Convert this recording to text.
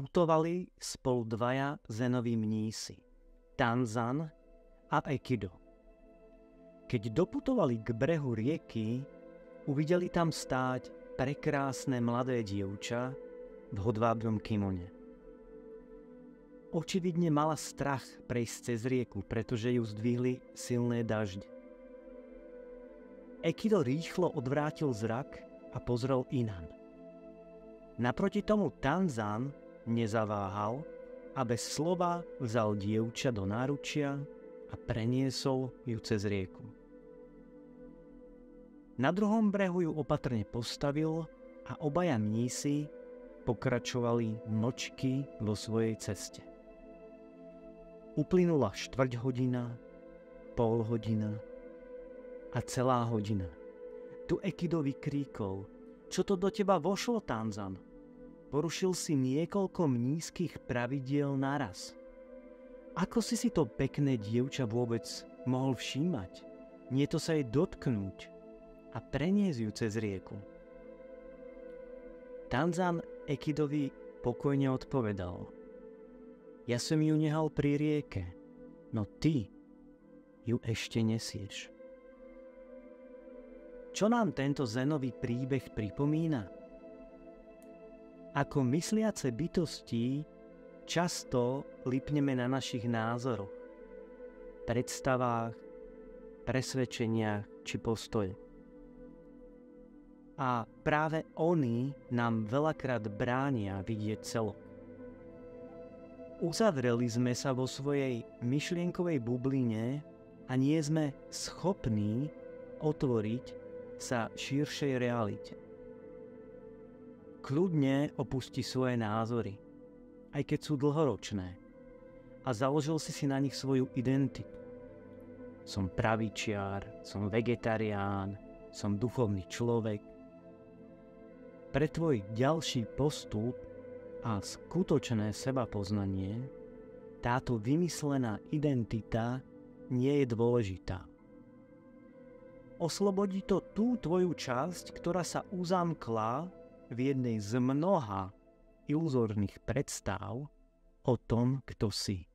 putovali spolu dvaja zenoví mnísi, Tanzan a Ekido. Keď doputovali k brehu rieky, uvideli tam stáť prekrásne mladé dievča v hodvábnom kimone. Očividne mala strach prejsť cez rieku, pretože ju zdvihli silné dažde. Ekido rýchlo odvrátil zrak a pozrel inán. Naproti tomu Tanzan nezaváhal a bez slova vzal dievča do náručia a preniesol ju cez rieku. Na druhom brehu ju opatrne postavil a obaja mnísi pokračovali mlčky vo svojej ceste. Uplynula štvrťhodina, polhodina a celá hodina. Tu Ekido vykríkol: Čo to do teba vošlo, Tanzan? Porušil si niekoľko mnískych pravidiel naraz. Ako si to pekné dievča vôbec mohol všímať? Nie to sa jej dotknúť a preniesť ju cez rieku. Tanzan Ekidovi pokojne odpovedal: Ja som ju nehal pri rieke, no ty ju ešte nesieš. Čo nám tento zenový príbeh pripomína? Ako mysliace bytosti často lipneme na našich názoroch, predstavách, presvedčeniach či postoje. A práve oni nám veľakrát bránia vidieť celok. Uzavreli sme sa vo svojej myšlienkovej bubline a nie sme schopní otvoriť sa širšej realite. Kľudne opusti svoje názory, aj keď sú dlhoročné, a založil si na nich svoju identitu. Som pravičiar, som vegetarián, som duchovný človek. Pre tvoj ďalší postup a skutočné sebapoznanie táto vymyslená identita nie je dôležitá. Oslobodí to tú tvoju časť, ktorá sa uzamkla v jednej z mnoha iluzórnych predstáv o tom, kto si.